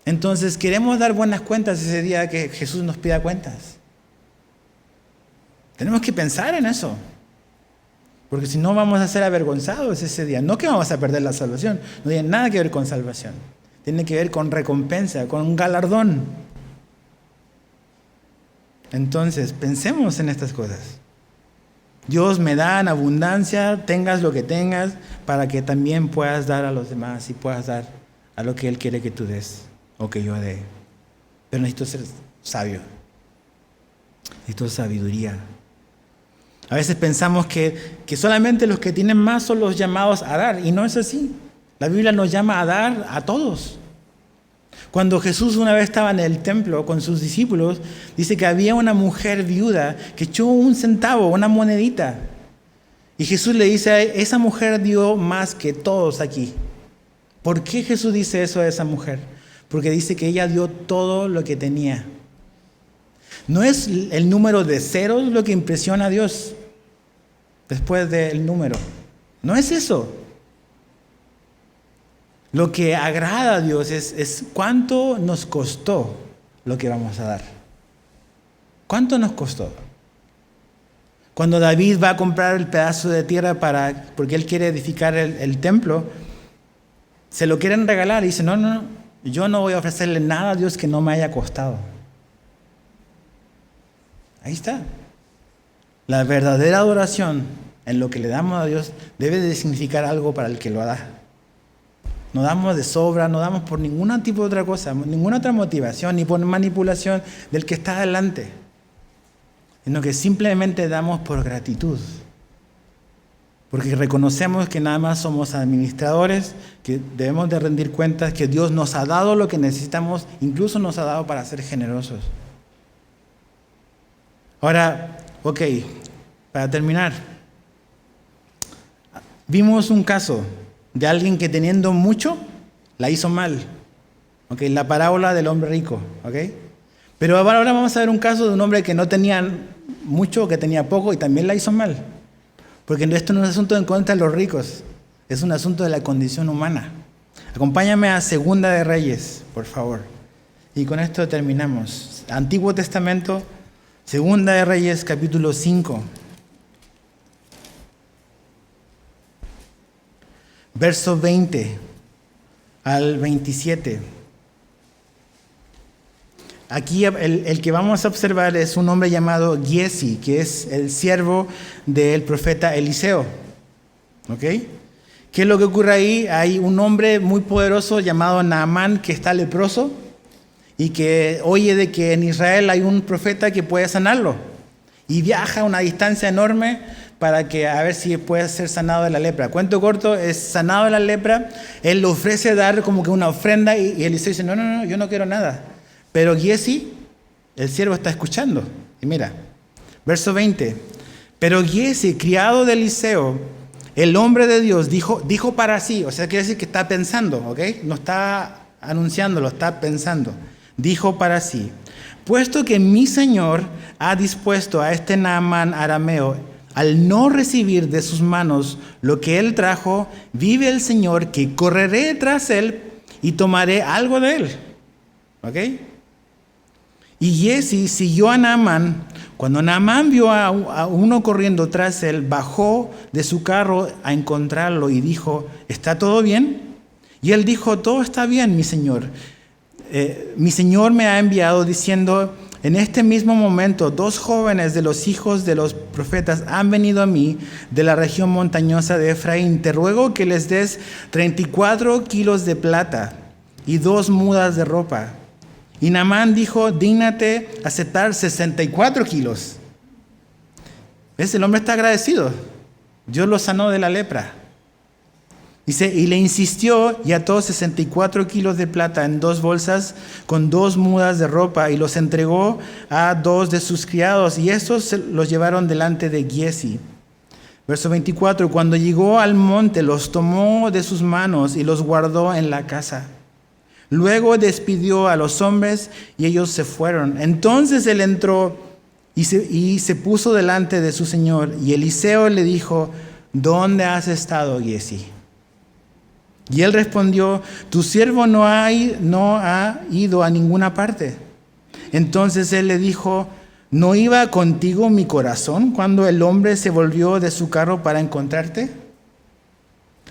Entonces, queremos dar buenas cuentas ese día que Jesús nos pida cuentas. Tenemos que pensar en eso. Porque si no vamos a ser avergonzados ese día. No que vamos a perder la salvación. No tiene nada que ver con salvación. Tiene que ver con recompensa, con un galardón. Entonces, pensemos en estas cosas. Dios me da en abundancia, tengas lo que tengas, para que también puedas dar a los demás y puedas dar a lo que Él quiere que tú des o que yo dé. Pero necesito ser sabio. Necesito sabiduría. A veces pensamos que solamente los que tienen más son los llamados a dar, y no es así. La Biblia nos llama a dar a todos. Cuando Jesús una vez estaba en el templo con sus discípulos, dice que había una mujer viuda que echó un centavo, una monedita. Y Jesús le dice, esa mujer dio más que todos aquí. ¿Por qué Jesús dice eso a esa mujer? Porque dice que ella dio todo lo que tenía. No es el número de ceros lo que impresiona a Dios después del número. No es eso. Lo que agrada a Dios es cuánto nos costó lo que vamos a dar. ¿Cuánto nos costó? Cuando David va a comprar el pedazo de tierra porque él quiere edificar el templo, se lo quieren regalar y dice, no, yo no voy a ofrecerle nada a Dios que no me haya costado. Ahí está. La verdadera adoración en lo que le damos a Dios debe de significar algo para el que lo da. No damos de sobra, no damos por ningún tipo de otra cosa, ninguna otra motivación, ni por manipulación del que está delante, sino que simplemente damos por gratitud. Porque reconocemos que nada más somos administradores, que debemos de rendir cuentas, que Dios nos ha dado lo que necesitamos, incluso nos ha dado para ser generosos. Ahora, para terminar, vimos un caso de alguien que teniendo mucho, la hizo mal. ¿Okay? La parábola del hombre rico. ¿Okay? Pero ahora vamos a ver un caso de un hombre que no tenía mucho, que tenía poco y también la hizo mal. Porque esto no es un asunto en contra de los ricos, es un asunto de la condición humana. Acompáñame a Segunda de Reyes, por favor. Y con esto terminamos. Antiguo Testamento, Segunda de Reyes, capítulo 5. Verso 20 al 27. Aquí el que vamos a observar es un hombre llamado Giezi, que es el siervo del profeta Eliseo. ¿Ok? ¿Qué es lo que ocurre ahí? Hay un hombre muy poderoso llamado Naamán que está leproso y que oye de que en Israel hay un profeta que puede sanarlo. Y viaja a una distancia enorme para que a ver si puede ser sanado de la lepra. Cuento corto, es sanado de la lepra. Él le ofrece dar como que una ofrenda y Eliseo dice, no, yo no quiero nada. Pero Giezi, el siervo, está escuchando. Y mira, verso 20. Pero Giezi, criado de Eliseo, el hombre de Dios, dijo para sí, o sea, quiere decir que está pensando, ¿ok? No está anunciándolo, está pensando. Dijo para sí, puesto que mi Señor ha dispuesto a este Naamán arameo, al no recibir de sus manos lo que él trajo, vive el Señor que correré tras él y tomaré algo de él. ¿Ok? Y Giezi siguió a Naamán. Cuando Naamán vio a uno corriendo tras él, bajó de su carro a encontrarlo y dijo, ¿está todo bien? Y él dijo, todo está bien, mi Señor. Mi Señor me ha enviado diciendo, en este mismo momento 2 jóvenes de los hijos de los profetas han venido a mí de la región montañosa de Efraín. Te ruego que les des 34 kilos de plata y 2 mudas de ropa. Y Naamán dijo, dígnate aceptar 64 kilos. ¿Ves? El hombre está agradecido. Dios lo sanó de la lepra. Dice, y le insistió y ató 64 kilos de plata en 2 bolsas con 2 mudas de ropa y los entregó a 2 de sus criados y estos los llevaron delante de Giezi. Verso 24, cuando llegó al monte los tomó de sus manos y los guardó en la casa. Luego despidió a los hombres y ellos se fueron. Entonces él entró y se puso delante de su señor y Eliseo le dijo, ¿dónde has estado, Giezi? Y él respondió, tu siervo no ha ido a ninguna parte. Entonces él le dijo, ¿no iba contigo mi corazón cuando el hombre se volvió de su carro para encontrarte?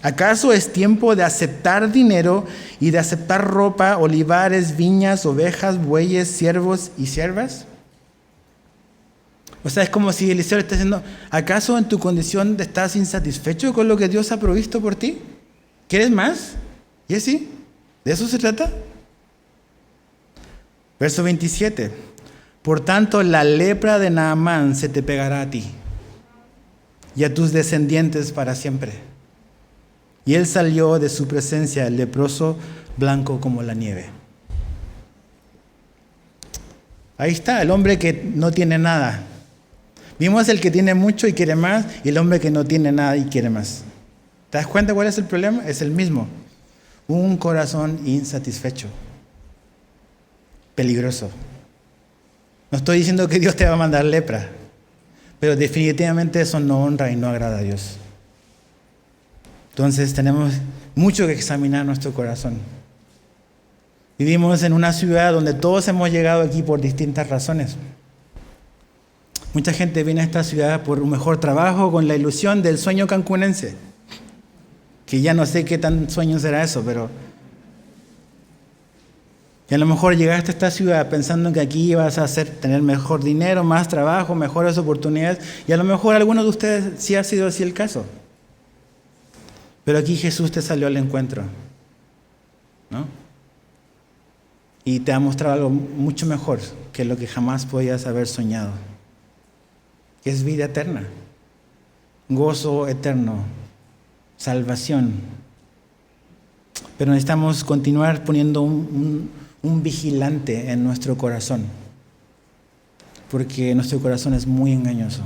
¿Acaso es tiempo de aceptar dinero y de aceptar ropa, olivares, viñas, ovejas, bueyes, siervos y siervas? O sea, es como si Eliseo le está diciendo, ¿acaso en tu condición estás insatisfecho con lo que Dios ha provisto por ti? ¿Quieres más? ¿Y así? ¿De eso se trata? Verso 27. Por tanto, la lepra de Naamán se te pegará a ti y a tus descendientes para siempre. Y él salió de su presencia, el leproso, blanco como la nieve. Ahí está, el hombre que no tiene nada. Vimos el que tiene mucho y quiere más, y el hombre que no tiene nada y quiere más. ¿Te das cuenta cuál es el problema? Es el mismo. Un corazón insatisfecho. Peligroso. No estoy diciendo que Dios te va a mandar lepra, pero definitivamente eso no honra y no agrada a Dios. Entonces tenemos mucho que examinar nuestro corazón. Vivimos en una ciudad donde todos hemos llegado aquí por distintas razones. Mucha gente viene a esta ciudad por un mejor trabajo, con la ilusión del sueño cancunense. Que ya no sé qué tan sueño será eso, pero... Y a lo mejor llegaste a esta ciudad pensando que aquí vas a tener mejor dinero, más trabajo, mejores oportunidades. Y a lo mejor algunos de ustedes sí ha sido así el caso. Pero aquí Jesús te salió al encuentro, ¿no? Y te ha mostrado algo mucho mejor que lo que jamás podías haber soñado. Que es vida eterna, gozo eterno, salvación. Pero necesitamos continuar poniendo un vigilante en nuestro corazón, porque nuestro corazón es muy engañoso.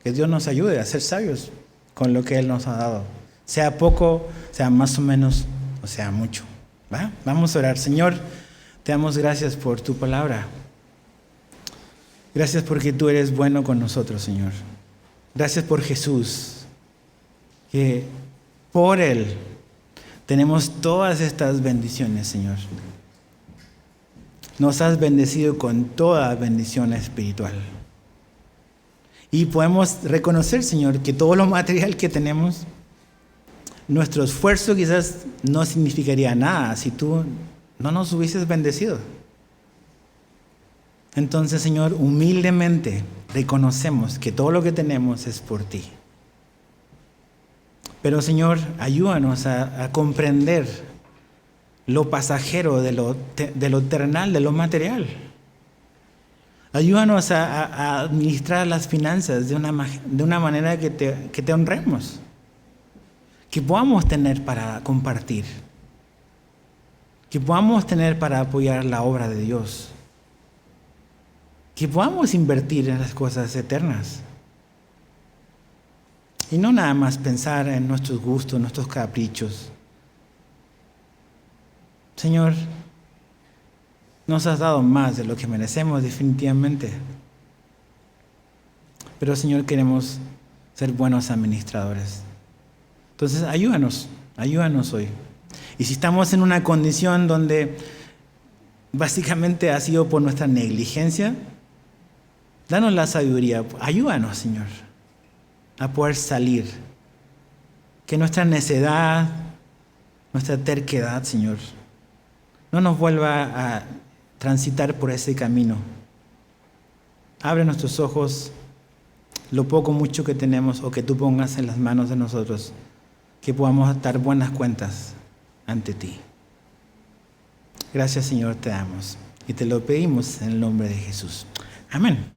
Que Dios nos ayude a ser sabios con lo que Él nos ha dado. sea poco, sea más o menos, o sea mucho. ¿Va? Vamos a orar. Señor, te damos gracias por tu palabra. Gracias porque tú eres bueno con nosotros, Señor. Gracias por Jesús, que por Él tenemos todas estas bendiciones, Señor. Nos has bendecido con toda bendición espiritual. Y podemos reconocer, Señor, que todo lo material que tenemos, nuestro esfuerzo quizás no significaría nada si tú no nos hubieses bendecido. Entonces, Señor, humildemente reconocemos que todo lo que tenemos es por ti. Pero, Señor, ayúdanos a comprender lo pasajero de lo terrenal, de lo material. Ayúdanos a administrar las finanzas de una manera que te honremos. Que podamos tener para compartir. Que podamos tener para apoyar la obra de Dios. Que podamos invertir en las cosas eternas. Y no nada más pensar en nuestros gustos, nuestros caprichos. Señor, nos has dado más de lo que merecemos definitivamente. Pero, Señor, queremos ser buenos administradores. Entonces, ayúdanos hoy. Y si estamos en una condición donde básicamente ha sido por nuestra negligencia, danos la sabiduría. Ayúdanos, Señor, a poder salir. Que nuestra necedad, nuestra terquedad, Señor, no nos vuelva a transitar por ese camino. Abre nuestros ojos, lo poco mucho que tenemos o que tú pongas en las manos de nosotros, que podamos dar buenas cuentas ante ti. Gracias, Señor, te damos y te lo pedimos en el nombre de Jesús. Amén.